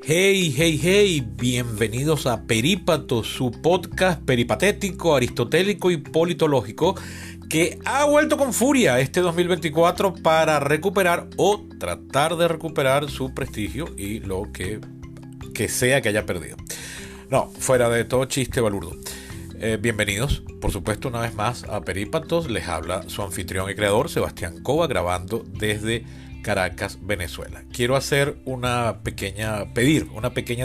Hey, hey, hey, bienvenidos a Perípatos, su podcast peripatético, aristotélico y politológico que ha vuelto con furia este 2024 para recuperar o tratar de recuperar su prestigio y lo que sea que haya perdido. No, fuera de todo chiste balurdo. Bienvenidos, por supuesto, una vez más a Perípatos. Les habla su anfitrión y creador, Sebastián Cova, grabando desde Caracas, Venezuela. Quiero hacer una pequeña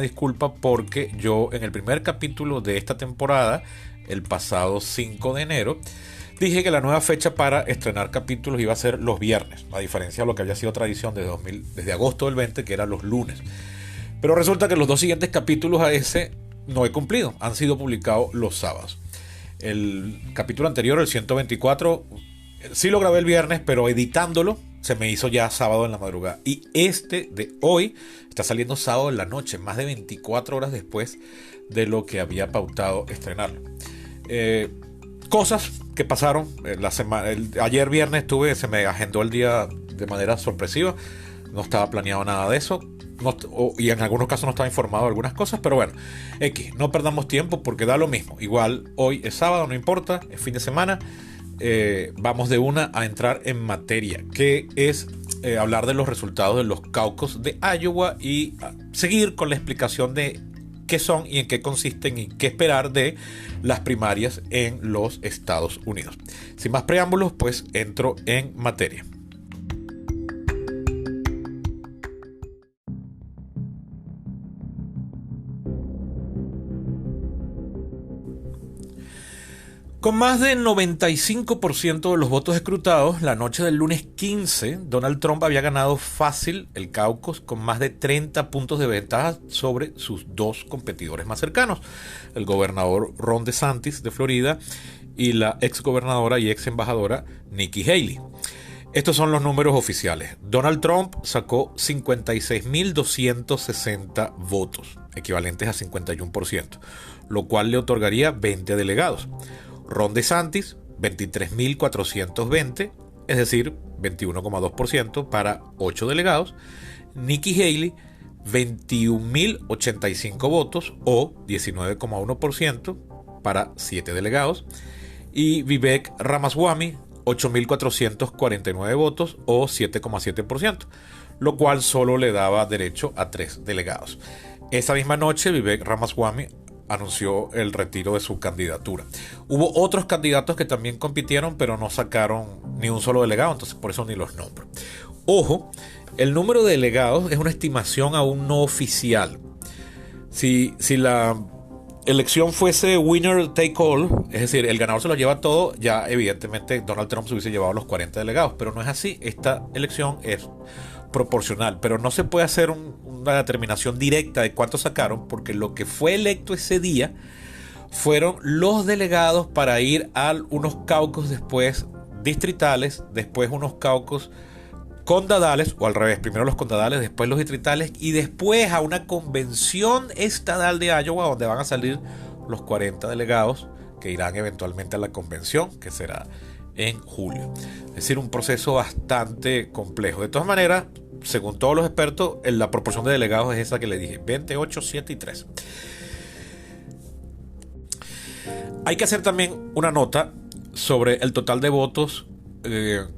disculpa porque yo en el primer capítulo de esta temporada, el pasado 5 de enero, dije que la nueva fecha para estrenar capítulos iba a ser los viernes, a diferencia de lo que había sido tradición desde agosto del 20, que eran los lunes. Pero resulta que los dos siguientes capítulos a ese no he cumplido, han sido publicados los sábados. El capítulo anterior, el 124, sí lo grabé el viernes, pero editándolo se me hizo ya sábado en la madrugada. Y este de hoy está saliendo sábado en la noche, más de 24 horas después de lo que había pautado estrenarlo. Cosas que pasaron la semana. Ayer viernes se me agendó el día de manera sorpresiva. No estaba planeado nada de eso. Y en algunos casos no estaba informado de algunas cosas, pero bueno, no perdamos tiempo porque da lo mismo. Igual hoy es sábado, no importa, es fin de semana. Vamos de una a entrar en materia, que es hablar de los resultados de los caucus de Iowa y seguir con la explicación de qué son y en qué consisten y qué esperar de las primarias en los Estados Unidos. Sin más preámbulos, pues entro en materia. Con más del 95% de los votos escrutados, la noche del lunes 15, Donald Trump había ganado fácil el caucus con más de 30 puntos de ventaja sobre sus dos competidores más cercanos, el gobernador Ron DeSantis de Florida y la exgobernadora y ex embajadora Nikki Haley. Estos son los números oficiales. Donald Trump sacó 56.260 votos, equivalentes a 51%, lo cual le otorgaría 20 delegados. Ron DeSantis, 23.420, es decir, 21,2% para 8 delegados. Nikki Haley, 21.085 votos o 19,1% para 7 delegados. Y Vivek Ramaswamy, 8.449 votos o 7,7%, lo cual solo le daba derecho a 3 delegados. Esa misma noche, Vivek Ramaswamy anunció el retiro de su candidatura. Hubo otros candidatos que también compitieron, pero no sacaron ni un solo delegado, entonces por eso ni los nombro. Ojo, el número de delegados es una estimación aún no oficial. Si la elección fuese winner take all, es decir, el ganador se lo lleva todo, ya evidentemente Donald Trump se hubiese llevado los 40 delegados, pero no es así. Esta elección es proporcional, pero no se puede hacer una determinación directa de cuántos sacaron, porque lo que fue electo ese día fueron los delegados para ir a unos caucus después distritales, después unos caucus condadales, o al revés, primero los condadales, después los distritales y después a una convención estadal de Iowa donde van a salir los 40 delegados que irán eventualmente a la convención, que será en julio. Es decir, un proceso bastante complejo. De todas maneras, según todos los expertos, la proporción de delegados es esa que le dije, 28, 7 y 3. Hay que hacer también una nota sobre el total de votos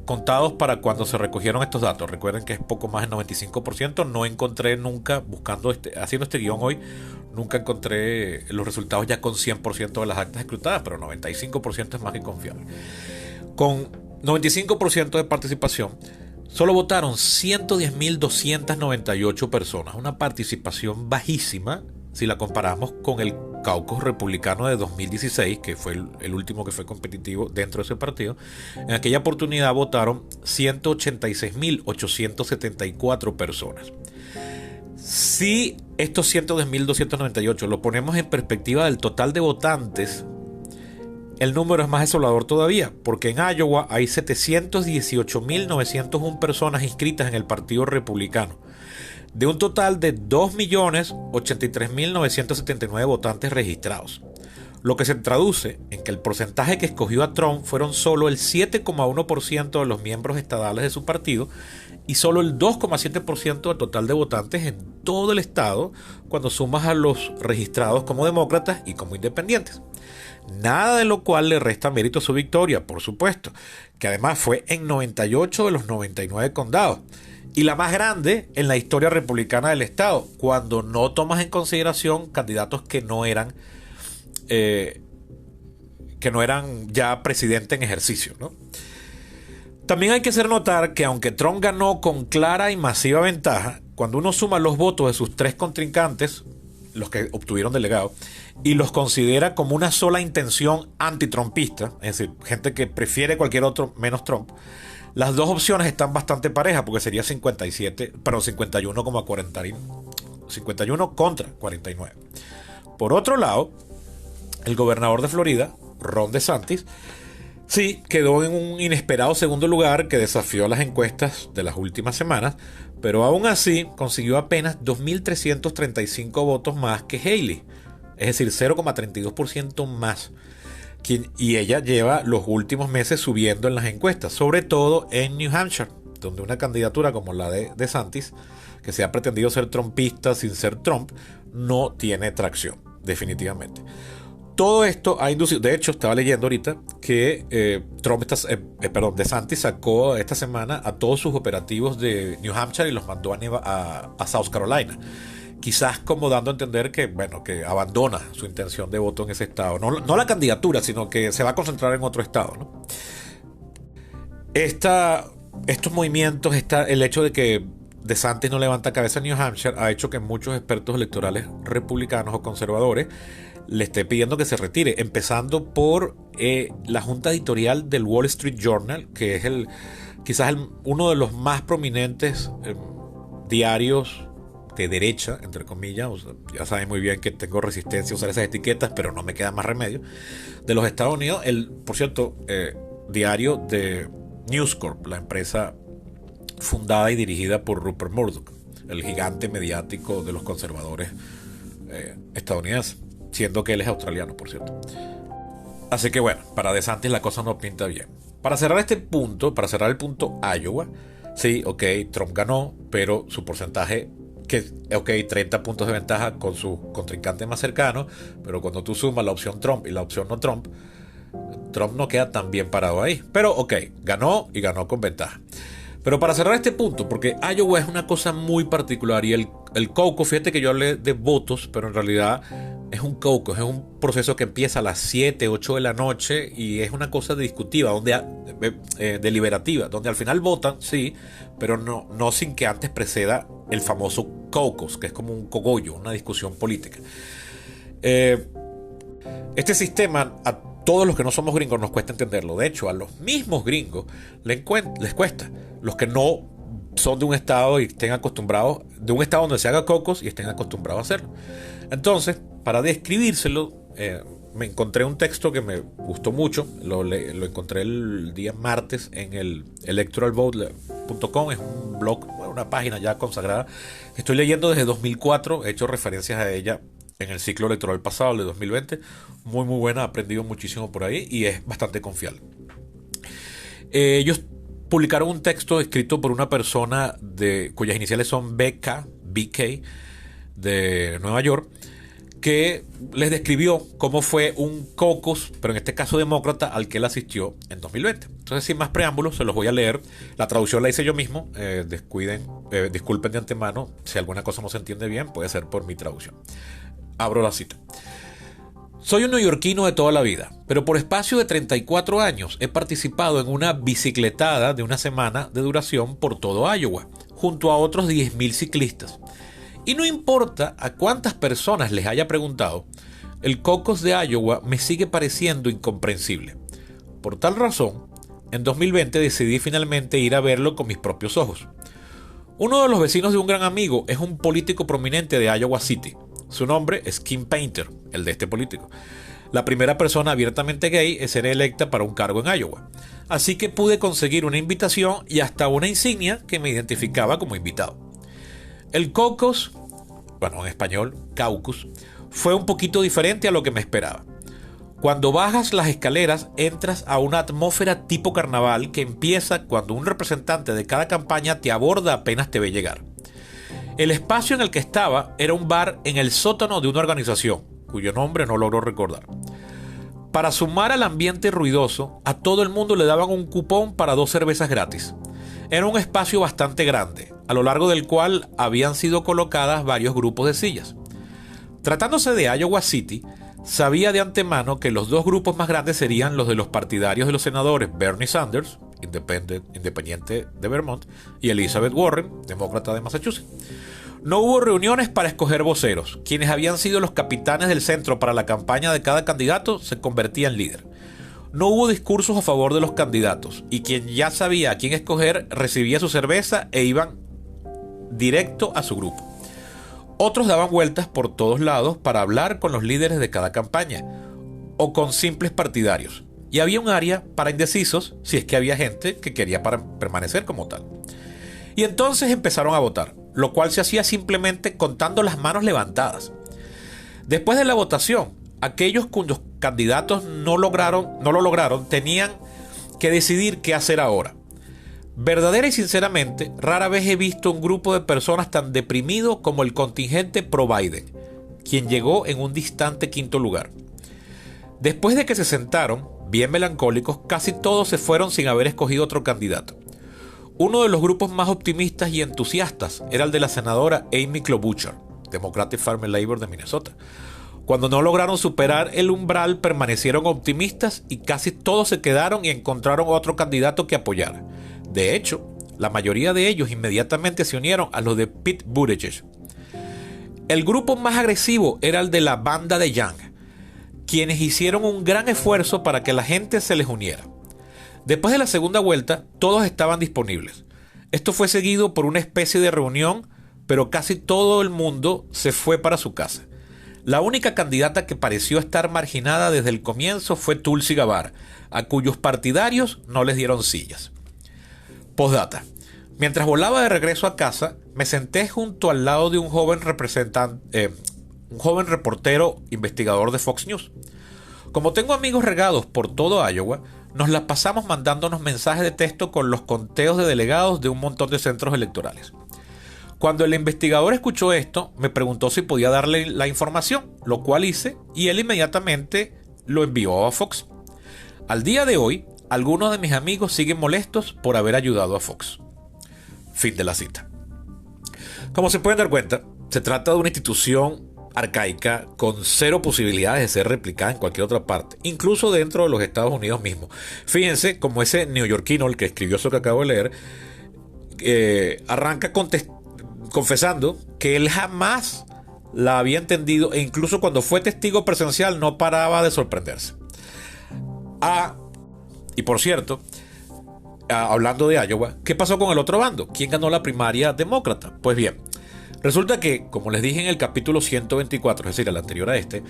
contados para cuando se recogieron estos datos. Recuerden que es poco más del 95%. No encontré nunca, haciendo este guión hoy, nunca encontré los resultados ya con 100% de las actas escrutadas, pero 95% es más que confiable. Con 95% de participación, solo votaron 110.298 personas, una participación bajísima si la comparamos con el caucus republicano de 2016, que fue el último que fue competitivo dentro de ese partido. En aquella oportunidad votaron 186.874 personas. Si estos 110.298 lo ponemos en perspectiva del total de votantes, el número es más desolador todavía, porque en Iowa hay 718.901 personas inscritas en el Partido Republicano, de un total de 2.083.979 votantes registrados, lo que se traduce en que el porcentaje que escogió a Trump fueron solo el 7,1% de los miembros estadales de su partido y solo el 2,7% del total de votantes en todo el estado cuando sumas a los registrados como demócratas y como independientes. Nada de lo cual le resta mérito a su victoria, por supuesto, que además fue en 98 de los 99 condados y la más grande en la historia republicana del estado, cuando no tomas en consideración candidatos que no eran ya presidente en ejercicio, ¿no? También hay que hacer notar que aunque Trump ganó con clara y masiva ventaja, cuando uno suma los votos de sus tres contrincantes, los que obtuvieron delegado, y los considera como una sola intención antitrumpista, es decir, gente que prefiere cualquier otro menos Trump, las dos opciones están bastante parejas, porque sería 51 contra 49. Por otro lado, el gobernador de Florida, Ron DeSantis, sí quedó en un inesperado segundo lugar que desafió las encuestas de las últimas semanas, pero aún así consiguió apenas 2.335 votos más que Haley, es decir, 0,32% más. Y ella lleva los últimos meses subiendo en las encuestas, sobre todo en New Hampshire, donde una candidatura como la de DeSantis, que se ha pretendido ser trumpista sin ser Trump, no tiene tracción, definitivamente. Todo esto ha inducido, de hecho estaba leyendo ahorita que DeSantis sacó esta semana a todos sus operativos de New Hampshire y los mandó a South Carolina. Quizás como dando a entender que abandona su intención de voto en ese estado. No la candidatura, sino que se va a concentrar en otro estado, ¿no? Estos movimientos, el hecho de que DeSantis no levanta cabeza en New Hampshire, ha hecho que muchos expertos electorales republicanos o conservadores le esté pidiendo que se retire, empezando por la junta editorial del Wall Street Journal, que es quizás uno de los más prominentes diarios de derecha, entre comillas. O sea, ya saben muy bien que tengo resistencia a usar esas etiquetas, pero no me queda más remedio, de los Estados Unidos. Por cierto, diario de News Corp, la empresa fundada y dirigida por Rupert Murdoch, el gigante mediático de los conservadores estadounidenses, siendo que él es australiano, por cierto. Así que bueno, para DeSantis la cosa no pinta bien. Para cerrar el punto Iowa, sí, ok, Trump ganó, pero su porcentaje, 30 puntos de ventaja con su contrincante más cercano, pero cuando tú sumas la opción Trump y la opción no Trump, Trump no queda tan bien parado ahí. Pero ok, ganó y ganó con ventaja. Pero para cerrar este punto, porque Iowa es una cosa muy particular y el caucus, fíjate que yo hablé de votos, pero en realidad es un caucus, es un proceso que empieza a las 7, 8 de la noche y es una cosa discutiva, deliberativa, donde al final votan, sí, pero no sin que antes preceda el famoso caucus, que es como un cogollo, una discusión política. Este sistema a todos los que no somos gringos nos cuesta entenderlo. De hecho, a los mismos gringos les cuesta. Los que no son de un estado y estén acostumbrados, de un estado donde se haga caucus y estén acostumbrados a hacerlo. Entonces, para describírselo, me encontré un texto que me gustó mucho. Lo encontré el día martes en el electoralvote.com. Es un blog, una página ya consagrada. Estoy leyendo desde 2004. He hecho referencias a ella en el ciclo electoral pasado, el de 2020. Muy muy buena, he aprendido muchísimo por ahí y es bastante confiable. Ellos publicaron un texto escrito por una persona cuyas iniciales son BK, de Nueva York, que les describió cómo fue un caucus, pero en este caso demócrata, al que él asistió en 2020. Entonces, sin más preámbulos, se los voy a leer. La traducción la hice yo mismo. Disculpen de antemano si alguna cosa no se entiende bien, puede ser por mi traducción. Abro la cita. Soy un neoyorquino de toda la vida, pero por espacio de 34 años he participado en una bicicletada de una semana de duración por todo Iowa, junto a otros 10.000 ciclistas. Y no importa a cuántas personas les haya preguntado, el caucus de Iowa me sigue pareciendo incomprensible. Por tal razón, en 2020 decidí finalmente ir a verlo con mis propios ojos. Uno de los vecinos de un gran amigo es un político prominente de Iowa City. Su nombre es Kim Painter, el de este político. La primera persona abiertamente gay en ser electa para un cargo en Iowa. Así que pude conseguir una invitación y hasta una insignia que me identificaba como invitado. El caucus, en español, caucus, fue un poquito diferente a lo que me esperaba. Cuando bajas las escaleras, entras a una atmósfera tipo carnaval que empieza cuando un representante de cada campaña te aborda apenas te ve llegar. El espacio en el que estaba era un bar en el sótano de una organización, cuyo nombre no logro recordar. Para sumar al ambiente ruidoso, a todo el mundo le daban un cupón para 2 cervezas gratis. Era un espacio bastante grande, a lo largo del cual habían sido colocadas varios grupos de sillas. Tratándose de Iowa City, sabía de antemano que los 2 grupos más grandes serían los de los partidarios de los senadores Bernie Sanders, independiente de Vermont, y Elizabeth Warren, demócrata de Massachusetts. No hubo reuniones para escoger voceros. Quienes habían sido los capitanes del centro para la campaña de cada candidato se convertían en líder. No hubo discursos a favor de los candidatos, y quien ya sabía a quién escoger recibía su cerveza e iban directo a su grupo. Otros daban vueltas por todos lados para hablar con los líderes de cada campaña, o con simples partidarios. Y había un área para indecisos, si es que había gente que quería permanecer como tal. Y entonces empezaron a votar, lo cual se hacía simplemente contando las manos levantadas. Después de la votación, aquellos cuyos candidatos no lo lograron tenían que decidir qué hacer ahora. Verdadera y sinceramente, rara vez he visto un grupo de personas tan deprimido como el contingente pro-Biden, quien llegó en un distante 5º lugar. Después de que se sentaron, bien melancólicos, casi todos se fueron sin haber escogido otro candidato. Uno de los grupos más optimistas y entusiastas era el de la senadora Amy Klobuchar, Democratic Farmer Labor de Minnesota. Cuando no lograron superar el umbral, permanecieron optimistas y casi todos se quedaron y encontraron otro candidato que apoyar. De hecho, la mayoría de ellos inmediatamente se unieron a los de Pete Buttigieg. El grupo más agresivo era el de la banda de Young, quienes hicieron un gran esfuerzo para que la gente se les uniera. Después de la segunda vuelta, todos estaban disponibles. Esto fue seguido por una especie de reunión, pero casi todo el mundo se fue para su casa. La única candidata que pareció estar marginada desde el comienzo fue Tulsi Gabbard, a cuyos partidarios no les dieron sillas. Postdata. Mientras volaba de regreso a casa, me senté junto al lado de un joven reportero investigador de Fox News. Como tengo amigos regados por todo Iowa, nos la pasamos mandándonos mensajes de texto con los conteos de delegados de un montón de centros electorales. Cuando el investigador escuchó esto, me preguntó si podía darle la información, lo cual hice, y él inmediatamente lo envió a Fox. Al día de hoy, algunos de mis amigos siguen molestos por haber ayudado a Fox. Fin de la cita. Como se pueden dar cuenta, se trata de una institución arcaica con 0 posibilidades de ser replicada en cualquier otra parte, incluso dentro de los Estados Unidos mismos. Fíjense como ese neoyorquino, el que escribió eso que acabo de leer, arranca confesando que él jamás la había entendido e incluso cuando fue testigo presencial no paraba de sorprenderse. Y por cierto, hablando de Iowa, ¿qué pasó con el otro bando? ¿Quién ganó la primaria demócrata? Pues bien, resulta que, como les dije en el capítulo 124, es decir, el anterior a este,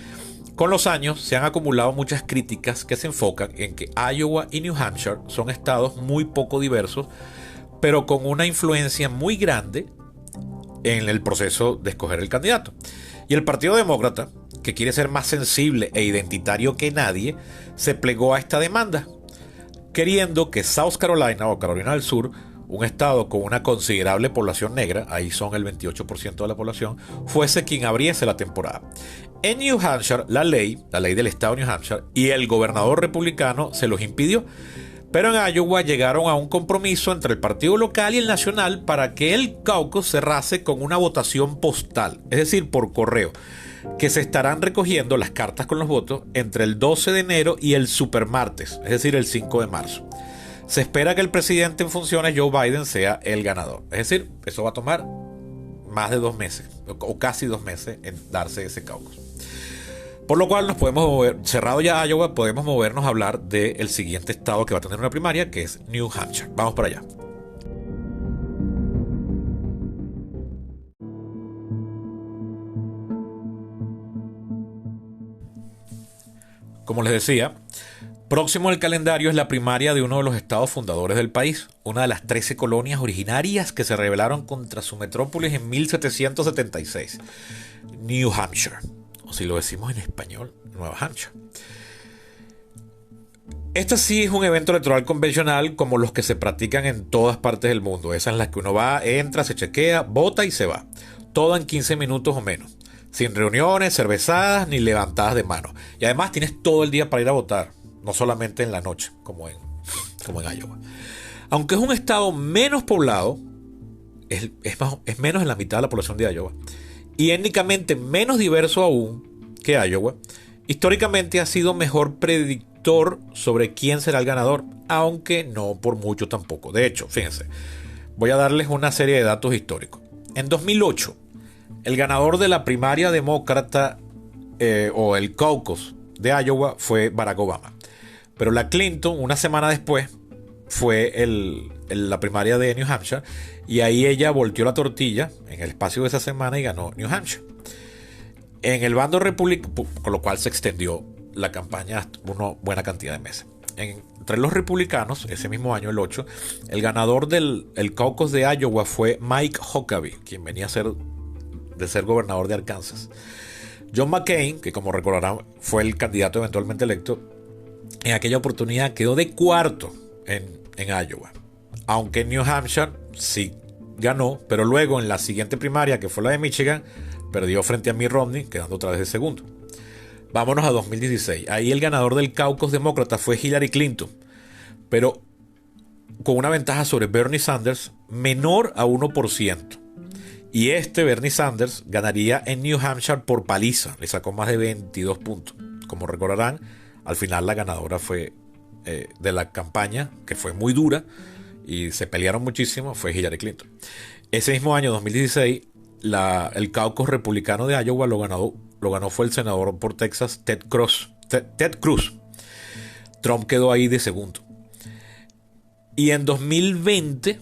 con los años se han acumulado muchas críticas que se enfocan en que Iowa y New Hampshire son estados muy poco diversos, pero con una influencia muy grande en el proceso de escoger el candidato. Y el Partido Demócrata, que quiere ser más sensible e identitario que nadie, se plegó a esta demanda, queriendo que South Carolina o Carolina del Sur, un estado con una considerable población negra, ahí son el 28% de la población, fuese quien abriese la temporada. En New Hampshire, la ley del estado de New Hampshire y el gobernador republicano se los impidió, pero en Iowa llegaron a un compromiso entre el partido local y el nacional para que el caucus cerrase con una votación postal, es decir, por correo, que se estarán recogiendo las cartas con los votos entre el 12 de enero y el supermartes, es decir, el 5 de marzo. Se espera que el presidente en funciones, Joe Biden, sea el ganador. Es decir, eso va a tomar más de 2 meses, o casi 2 meses, en darse ese caucus. Por lo cual nos podemos mover, cerrado ya Iowa, podemos movernos a hablar del siguiente estado que va a tener una primaria, que es New Hampshire. Vamos para allá. Como les decía, próximo al calendario es la primaria de uno de los estados fundadores del país, una de las 13 colonias originarias que se rebelaron contra su metrópolis en 1776, New Hampshire, o si lo decimos en español, Nueva Hampshire. Este sí es un evento electoral convencional como los que se practican en todas partes del mundo. Esas en las que uno va, entra, se chequea, vota y se va. Todo en 15 minutos o menos. Sin reuniones, cervezadas ni levantadas de manos. Y además tienes todo el día para ir a votar. No solamente en la noche, como en Iowa. Aunque es un estado menos poblado, es menos en la mitad de la población de Iowa. Y étnicamente menos diverso aún que Iowa. Históricamente ha sido mejor predictor sobre quién será el ganador, aunque no por mucho tampoco. De hecho, fíjense, voy a darles una serie de datos históricos. En 2008, el ganador de la primaria demócrata o el caucus de Iowa fue Barack Obama. Pero la Clinton, una semana después, fue la primaria de New Hampshire, y ahí ella volteó la tortilla en el espacio de esa semana y ganó New Hampshire. En el bando republicano, con lo cual se extendió la campaña hasta una buena cantidad de meses. Entre los republicanos, ese mismo año, el 8, el ganador del caucus de Iowa fue Mike Huckabee, quien venía de ser gobernador de Arkansas. John McCain, que como recordarán fue el candidato eventualmente electo, en aquella oportunidad quedó de cuarto en Iowa. Aunque en New Hampshire sí ganó, pero luego en la siguiente primaria, que fue la de Michigan, perdió frente a Mitt Romney, quedando otra vez de segundo. Vámonos a 2016. Ahí el ganador del caucus demócrata fue Hillary Clinton, pero con una ventaja sobre Bernie Sanders menor a 1%. Y Bernie Sanders ganaría en New Hampshire por paliza. Le sacó más de 22 puntos. Como recordarán, al final la ganadora fue de la campaña, que fue muy dura y se pelearon muchísimo, fue Hillary Clinton. Ese mismo año, 2016, el caucus republicano de Iowa lo ganó fue el senador por Texas, Ted Cruz. Trump quedó ahí de segundo. Y en 2020,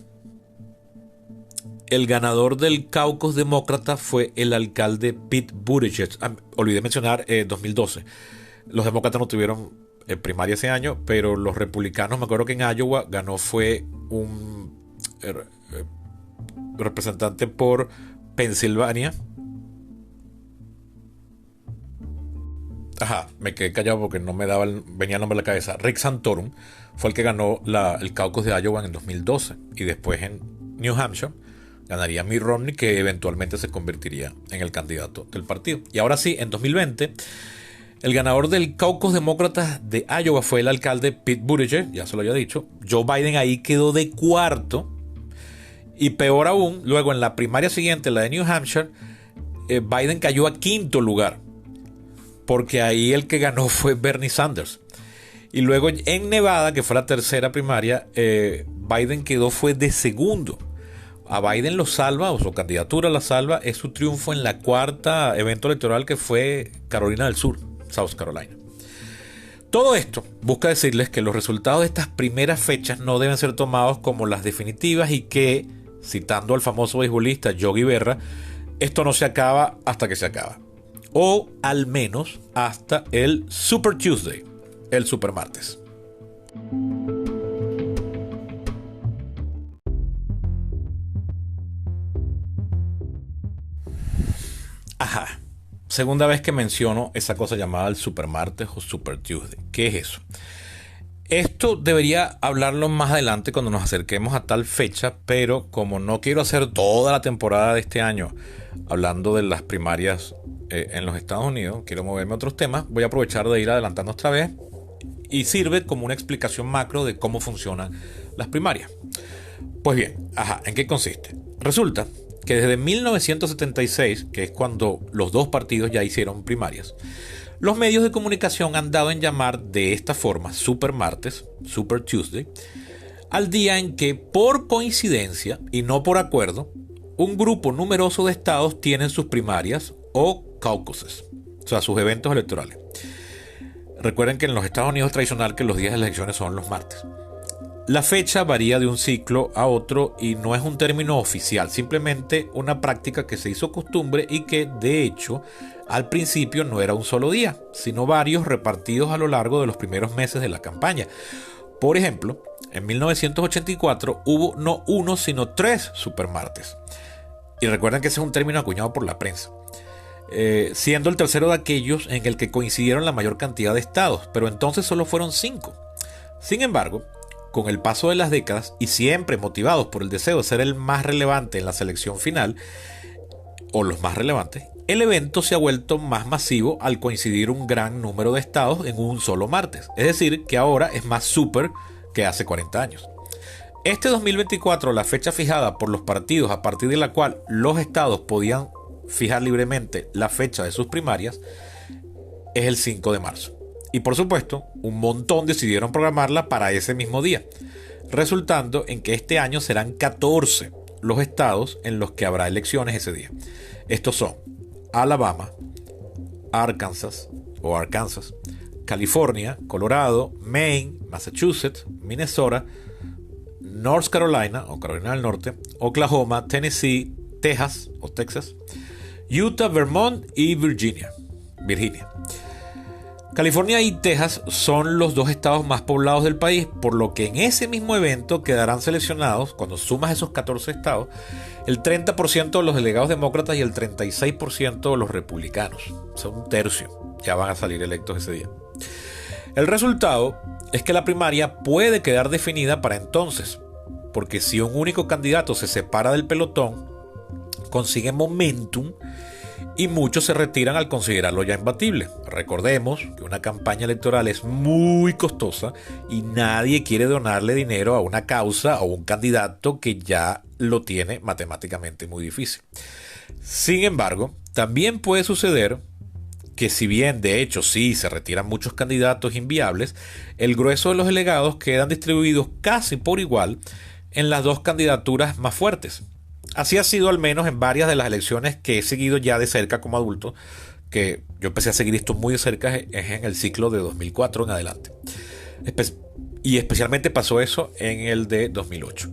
el ganador del caucus demócrata fue el alcalde Pete Buttigieg. Olvidé mencionar 2012. Los demócratas no tuvieron primaria ese año, pero los republicanos, me acuerdo que en Iowa ganó fue un representante por Pensilvania. Me quedé callado porque no me venía el nombre a la cabeza. Rick Santorum fue el que ganó el caucus de Iowa en 2012. Y después en New Hampshire ganaría Mitt Romney, que eventualmente se convertiría en el candidato del partido. Y ahora sí, en 2020, el ganador del caucus demócrata de Iowa fue el alcalde Pete Buttigieg, ya se lo había dicho. Joe Biden ahí quedó de cuarto. Y peor aún, luego en la primaria siguiente, la de New Hampshire, Biden cayó a quinto lugar, porque ahí el que ganó fue Bernie Sanders. Y luego en Nevada, que fue la tercera primaria, Biden fue de segundo. A Biden lo salva, o su candidatura la salva, es su triunfo en la cuarta evento electoral, que fue Carolina del Sur, South Carolina. Todo esto busca decirles que los resultados de estas primeras fechas no deben ser tomados como las definitivas y que, citando al famoso beisbolista Yogi Berra, esto no se acaba hasta que se acaba. O al menos hasta el Super Tuesday, el Super Martes. Segunda vez que menciono esa cosa llamada el Super Martes o Super Tuesday. ¿Qué es eso? Esto debería hablarlo más adelante cuando nos acerquemos a tal fecha, pero como no quiero hacer toda la temporada de este año hablando de las primarias en los Estados Unidos, quiero moverme a otros temas, voy a aprovechar de ir adelantando otra vez, y sirve como una explicación macro de cómo funcionan las primarias. Pues bien, ¿en qué consiste? Resulta que desde 1976, que es cuando los dos partidos ya hicieron primarias, los medios de comunicación han dado en llamar de esta forma Super Martes, Super Tuesday, al día en que, por coincidencia y no por acuerdo, un grupo numeroso de estados tienen sus primarias o caucuses, o sea, sus eventos electorales. Recuerden que en los Estados Unidos es tradicional que los días de las elecciones son los martes. La fecha varía de un ciclo a otro y no es un término oficial, simplemente una práctica que se hizo costumbre y que, de hecho, al principio no era un solo día, sino varios repartidos a lo largo de los primeros meses de la campaña. Por ejemplo, en 1984 hubo no uno, sino 3 supermartes. Y recuerden que ese es un término acuñado por la prensa. Siendo el tercero de aquellos en el que coincidieron la mayor cantidad de estados, pero entonces solo fueron 5. Sin embargo, con el paso de las décadas y siempre motivados por el deseo de ser el más relevante en la selección final, o los más relevantes, el evento se ha vuelto más masivo al coincidir un gran número de estados en un solo martes. Es decir, que ahora es más súper que hace 40 años. Este 2024, la fecha fijada por los partidos a partir de la cual los estados podían fijar libremente la fecha de sus primarias, es el 5 de marzo. Y por supuesto, un montón decidieron programarla para ese mismo día, resultando en que este año serán 14 los estados en los que habrá elecciones ese día. Estos son Alabama, Arkansas, California, Colorado, Maine, Massachusetts, Minnesota, North Carolina o Carolina del Norte, Oklahoma, Tennessee, Texas o Texas, Utah, Vermont y Virginia. California y Texas son los dos estados más poblados del país, por lo que en ese mismo evento quedarán seleccionados, cuando sumas esos 14 estados, el 30% de los delegados demócratas y el 36% de los republicanos. O sea, un tercio ya van a salir electos ese día. El resultado es que la primaria puede quedar definida para entonces, porque si un único candidato se separa del pelotón, consigue momentum y muchos se retiran al considerarlo ya imbatible. Recordemos que una campaña electoral es muy costosa y nadie quiere donarle dinero a una causa o un candidato que ya lo tiene matemáticamente muy difícil. Sin embargo, también puede suceder que, si bien de hecho sí se retiran muchos candidatos inviables, el grueso de los delegados quedan distribuidos casi por igual en las dos candidaturas más fuertes. Así ha sido al menos en varias de las elecciones que he seguido ya de cerca como adulto, que yo empecé a seguir esto muy de cerca es en el ciclo de 2004 en adelante. Y especialmente pasó eso en el de 2008.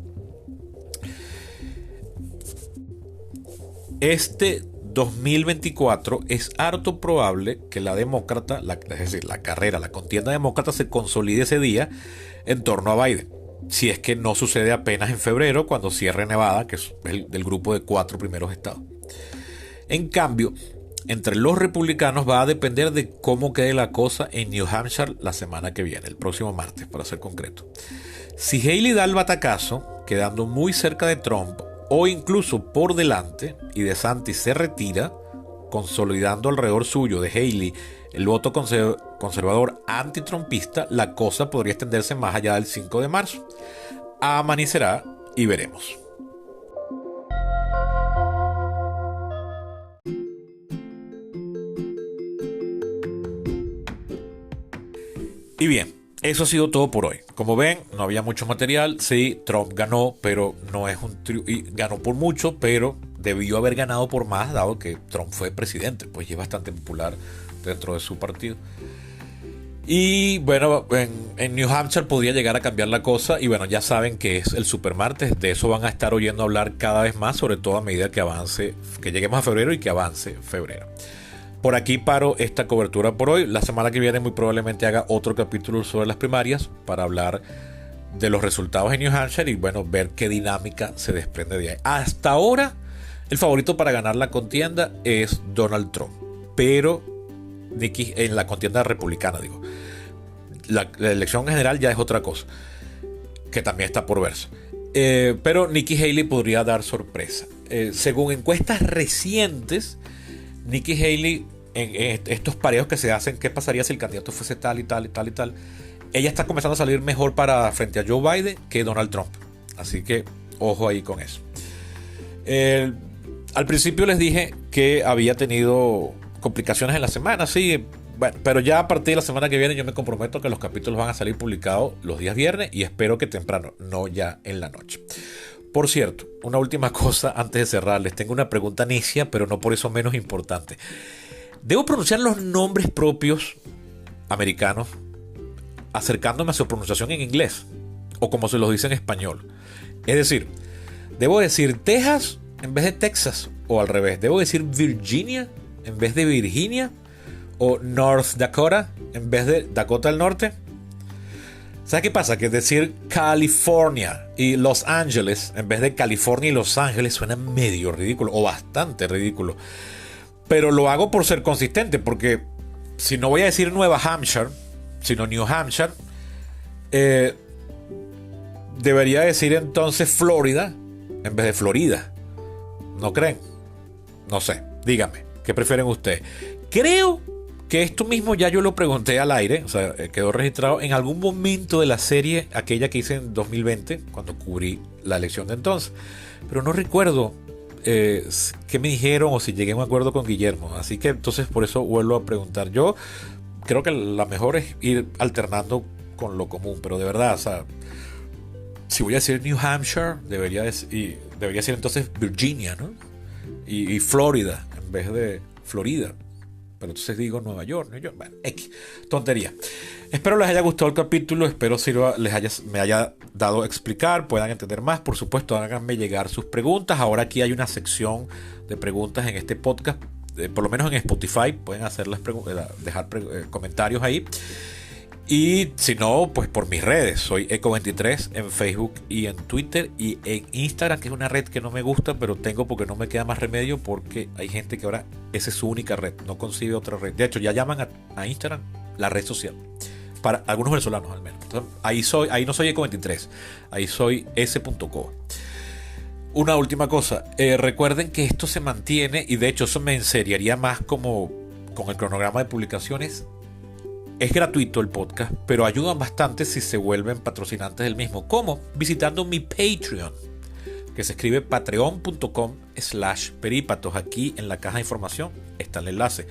Este 2024 es harto probable que la demócrata, es decir, la contienda demócrata se consolide ese día en torno a Biden. Si es que no sucede apenas en febrero, cuando cierre Nevada, que es del grupo de 4 primeros estados. En cambio, entre los republicanos va a depender de cómo quede la cosa en New Hampshire la semana que viene, el próximo martes, para ser concreto. Si Haley da el batacazo, quedando muy cerca de Trump, o incluso por delante, y DeSantis se retira, consolidando alrededor suyo de Haley el voto conservador antitrumpista, la cosa podría extenderse más allá del 5 de marzo. Amanecerá y veremos. Y bien, eso ha sido todo por hoy. Como ven, no había mucho material. Sí, Trump ganó, pero no es un ganó por mucho, pero debió haber ganado por más, dado que Trump fue presidente, pues es bastante popular dentro de su partido. Y bueno, en New Hampshire podría llegar a cambiar la cosa. Y bueno, ya saben que es el supermartes. De eso van a estar oyendo hablar cada vez más, sobre todo a medida que avance, que lleguemos a febrero y que avance febrero. Por aquí paro esta cobertura por hoy. La semana que viene muy probablemente haga otro capítulo sobre las primarias para hablar de los resultados en New Hampshire y bueno, ver qué dinámica se desprende de ahí. Hasta ahora, el favorito para ganar la contienda es Donald Trump, pero en la contienda republicana, digo. La elección general ya es otra cosa, que también está por verse. Pero Nikki Haley podría dar sorpresa. Según encuestas recientes, Nikki Haley, en estos pareos que se hacen, ¿qué pasaría si el candidato fuese tal y tal y tal y tal? Ella está comenzando a salir mejor frente a Joe Biden que Donald Trump. Así que ojo ahí con eso. Al principio les dije que había tenido complicaciones en la semana, sí. Bueno, pero ya a partir de la semana que viene yo me comprometo que los capítulos van a salir publicados los días viernes y espero que temprano, no ya en la noche. Por cierto, una última cosa antes de cerrar. Les tengo una pregunta necia, pero no por eso menos importante. ¿Debo pronunciar los nombres propios americanos acercándome a su pronunciación en inglés? O como se los dice en español. Es decir, ¿debo decir Texas en vez de Texas? O al revés, ¿debo decir Virginia en vez de Virginia? ¿O North Dakota en vez de Dakota del Norte? ¿Sabes qué pasa? Que decir California y Los Ángeles en vez de California y Los Ángeles suena medio ridículo o bastante ridículo. Pero lo hago por ser consistente, porque si no voy a decir Nueva Hampshire, sino New Hampshire, Eh, debería decir entonces Florida en vez de Florida. ¿No creen? No sé, díganme, ¿qué prefieren ustedes? Creo que esto mismo ya yo lo pregunté al aire, o sea, quedó registrado en algún momento de la serie, aquella que hice en 2020, cuando cubrí la elección de entonces. Pero no recuerdo qué me dijeron o si llegué a un acuerdo con Guillermo. Así que entonces por eso vuelvo a preguntar. Yo creo que la mejor es ir alternando con lo común, pero de verdad, o sea, si voy a decir New Hampshire, debería ser entonces Virginia, ¿no? Y Florida en vez de Florida. Pero entonces digo Nueva York, bueno, X, tontería. Espero les haya gustado el capítulo, espero me haya dado a explicar, puedan entender más. Por supuesto, háganme llegar sus preguntas. Ahora aquí hay una sección de preguntas en este podcast, por lo menos en Spotify, pueden dejar comentarios ahí. Y si no, pues por mis redes. Soy Eco23 en Facebook y en Twitter y en Instagram, que es una red que no me gusta, pero tengo porque no me queda más remedio, porque hay gente que ahora esa es su única red, no concibe otra red. De hecho, ya llaman a Instagram la red social. Para algunos venezolanos al menos. Entonces, ahí no soy Eco23, ahí soy S.co. Una última cosa, recuerden que esto se mantiene, y de hecho eso me enseriaría más como con el cronograma de publicaciones. Es gratuito el podcast, pero ayudan bastante si se vuelven patrocinantes del mismo. ¿Cómo? Visitando mi Patreon, que se escribe patreon.com/perípatos. Aquí en la caja de información está el enlace.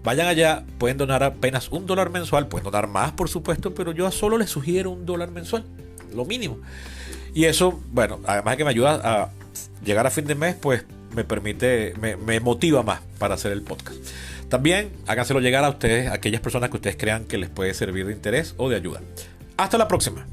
Vayan allá, pueden donar apenas $1 mensual, pueden donar más por supuesto, pero yo solo les sugiero $1 mensual, lo mínimo. Y eso, bueno, además de que me ayuda a llegar a fin de mes, pues me motiva más para hacer el podcast. También háganselo llegar a ustedes, a aquellas personas que ustedes crean que les puede servir de interés o de ayuda. Hasta la próxima.